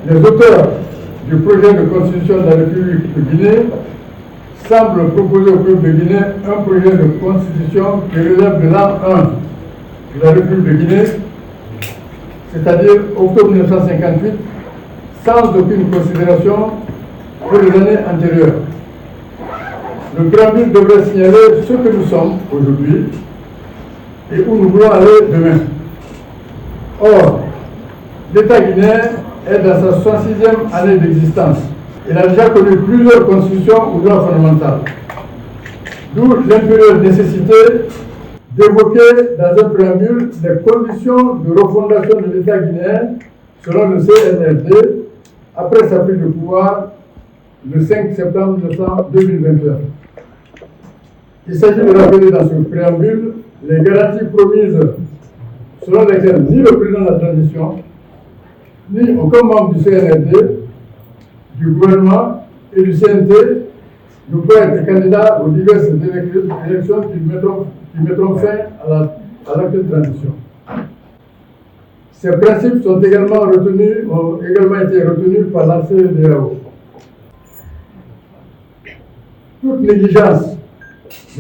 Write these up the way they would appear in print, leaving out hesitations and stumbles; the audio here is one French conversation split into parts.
Les auteurs du projet de constitution de la République de Guinée semblent proposer au peuple de Guinée un projet de constitution qui relève de l'an 1 de la République de Guinée, c'est-à-dire octobre 1958, sans aucune considération pour les années antérieures. Le préambule devrait signaler ce que nous sommes aujourd'hui et où nous voulons aller demain. Or, l'État guinéen est dans sa 66e année d'existence. Il a déjà connu plusieurs constitutions ou lois fondamentales. D'où l'impérieuse nécessité d'évoquer dans un préambule les conditions de refondation de l'État guinéen selon le CNRD après sa prise de pouvoir le 5 septembre 2021. Il s'agit de rappeler dans ce préambule les garanties promises selon lesquelles ni le président de la transition, ni aucun membre du CNRD, du gouvernement et du CNT ne peut être candidat aux diverses élections qui mettront fin à l'actuelle transition. Ces principes ont également été retenus par la CEDEAO. Toute négligence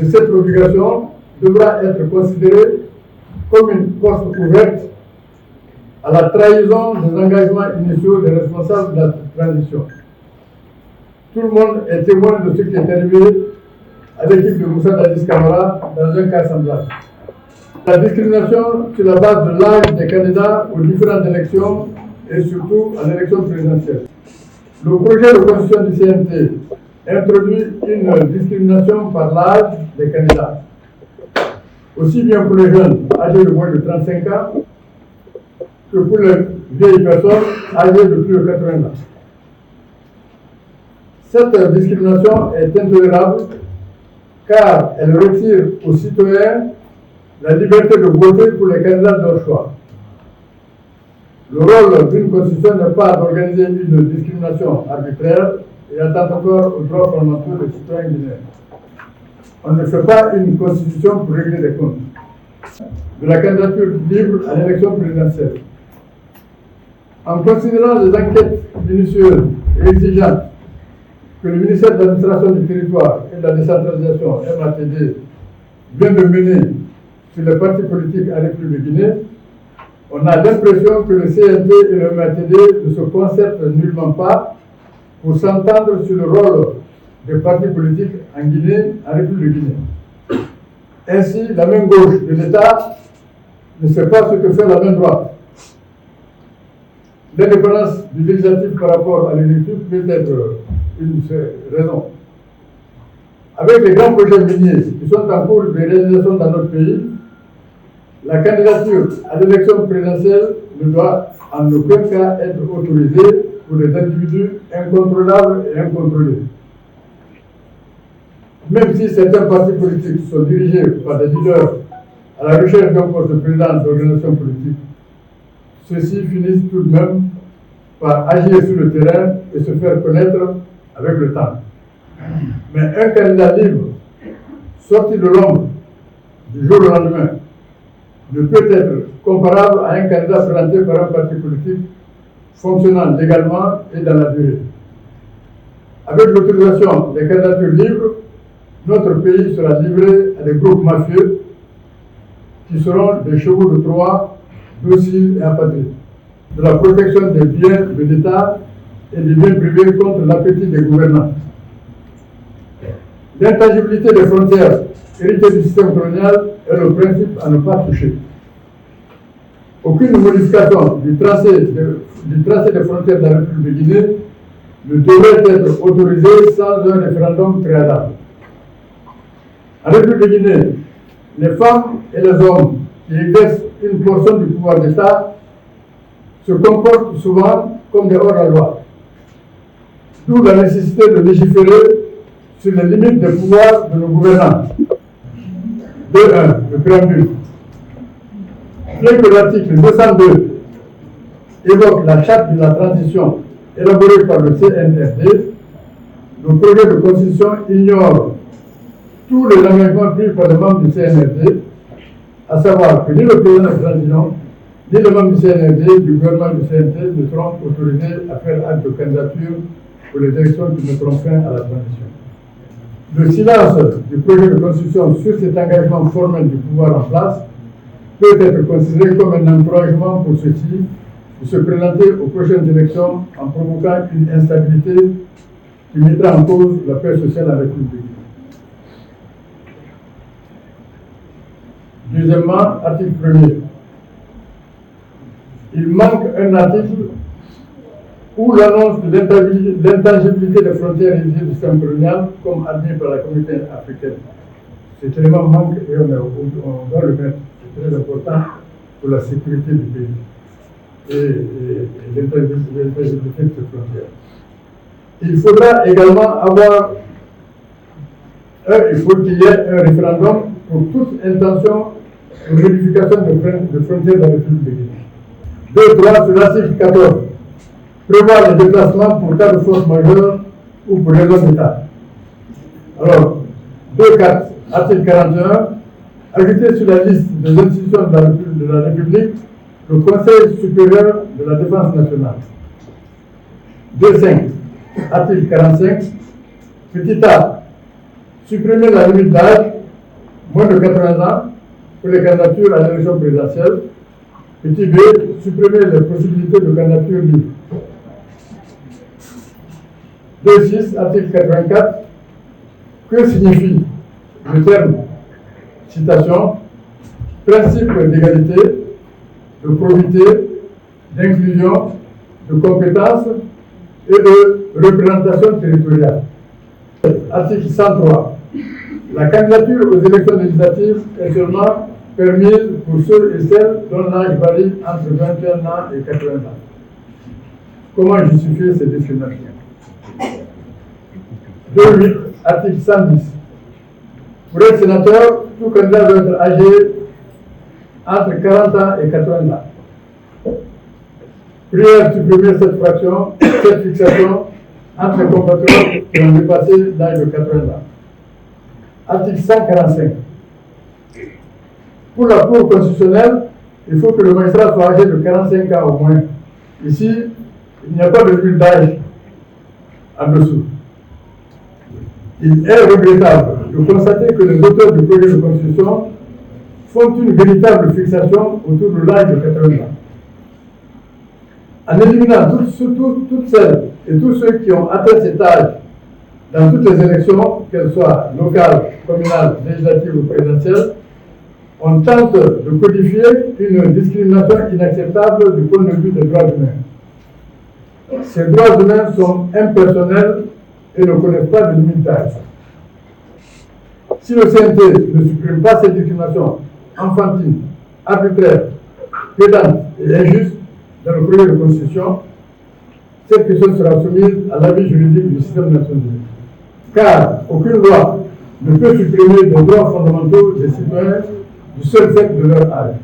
de cette obligation devra être considérée comme une porte ouverte à la trahison des engagements initiaux des responsables de la transition. Tout le monde est témoin de ce qui est arrivé à l'équipe de Moussa Dadis Camara dans un cas semblable. La discrimination sur la base de l'âge des candidats aux différentes élections et surtout à l'élection présidentielle. Le projet de constitution du CNT introduit une discrimination par l'âge des candidats, aussi bien pour les jeunes âgés de moins de 35 ans que pour les vieilles personnes âgées de plus de 80 ans. Cette discrimination est intolérable car elle retire aux citoyens la liberté de voter pour les candidats de leur choix. Le rôle d'une constitution n'est pas d'organiser une discrimination arbitraire et attentatoire aux droits fondamentaux des citoyens guinéens. On ne fait pas une constitution pour régler les comptes. De la candidature libre à l'élection présidentielle. En considérant les enquêtes minutieuses et exigeantes que le ministère de l'Administration du Territoire et de la Décentralisation, MATD, vient de mener sur les partis politiques en République de Guinée, on a l'impression que le CNT et le MATD ne se concertent nullement pas pour s'entendre sur le rôle des partis politiques en Guinée, en République de Guinée. Ainsi, la main gauche de l'État ne sait pas ce que fait la main droite. L'indépendance du législatif par rapport à l'exécutif peut être une raison. Avec les grands projets miniers qui sont en cours de réalisation dans notre pays, la candidature à l'élection présidentielle ne doit en aucun cas être autorisée pour des individus incontrôlables et incontrôlés. Même si certains partis politiques sont dirigés par des leaders à la recherche d'un poste de président d'organisation politique, ceux-ci finissent tout de même par agir sur le terrain et se faire connaître avec le temps. Mais un candidat libre, sorti de l'ombre du jour au lendemain, ne peut être comparable à un candidat présenté par un parti politique fonctionnant légalement et dans la durée. Avec l'autorisation des candidatures libres, notre pays sera livré à des groupes mafieux qui seront des chevaux de Troie, dociles et apatrides, de la protection des biens de l'État et des biens privés contre l'appétit des gouvernants. L'intangibilité des frontières héritées du système colonial est le principe à ne pas toucher. Aucune modification du tracé des frontières de la République de Guinée ne devrait être autorisée sans un référendum préalable. En République de Guinée, les femmes et les hommes qui exercent une portion du pouvoir d'État se comportent souvent comme des hors-la-loi. D'où la nécessité de légiférer sur les limites des pouvoirs de nos gouvernants. 2.1. Le préambule. Bien que l'article 202 évoque la charte de la transition élaborée par le CNRD, le projet de constitution ignore tous les engagements pris par les membres du CNRD, à savoir que ni le président de la transition, ni les membres du CNRD, du gouvernement du CNT ne seront autorisés à faire acte de candidature pour les élections qui mettront fin à la transition. Le silence du projet de constitution sur cet engagement formel du pouvoir en place peut être considéré comme un encouragement pour ceux-ci de se présenter aux prochaines élections en provoquant une instabilité qui mettra en cause la paix sociale en République de Guinée. Deuxièmement, article 1er. Il manque un article où l'annonce de l'intangibilité des frontières révisées du système colonial, comme admis par la communauté africaine. Cet élément manque et on doit le mettre. C'est très important pour la sécurité du pays et l'intangibilité de ces frontières. Il faudra également avoir, il faut qu'il y ait un référendum pour toute intention de modification de frontières dans le République de Guinée. 2.3 sur l'article 14 prévoit les déplacements pour cas de force majeure ou pour raison d'État. Alors, 2.4, article 41, ajouter sur la liste des institutions de la République le Conseil supérieur de la défense nationale. 2.5, article 45, petit a, supprimer la limite d'âge, moins de 80 ans, pour les candidatures à l'élection présidentielle. Petit b, supprimer les possibilités de candidature libre. 2.6, article 84, que signifie le terme, citation, principe d'égalité, de probité, d'inclusion, de compétence et de représentation territoriale. Article 103. La candidature aux élections législatives est seulement permise pour ceux et celles dont l'âge varie entre 21 ans et 80 ans. Comment justifier ces discriminations? 2.8, article 110. Pour être sénateur, tout candidat doit être âgé entre 40 ans et 80 ans. Prière supprimer cette fixation entre les compatriotes qui ont dépassé l'âge de 80 ans. Article 145. Pour la Cour constitutionnelle, il faut que le magistrat soit âgé de 45 ans au moins. Ici, il n'y a pas de limite d'âge en dessous. Il est regrettable de constater que les auteurs du projet de constitution font une véritable fixation autour de l'âge de 80 ans. En éliminant toutes celles et tous ceux qui ont atteint cet âge dans toutes les élections, qu'elles soient locales, communales, législatives ou présidentielles, on tente de codifier une discrimination inacceptable du point de vue des droits humains. Ces droits humains sont impersonnels et ne connaissent pas de limite d'âge. Si le CNT ne supprime pas ces discriminations enfantines, arbitraires, pédantes et injustes dans le projet de constitution, cette question sera soumise à l'avis juridique du système national. Car aucune loi ne peut supprimer les droits fondamentaux des citoyens du seul fait de leur âge.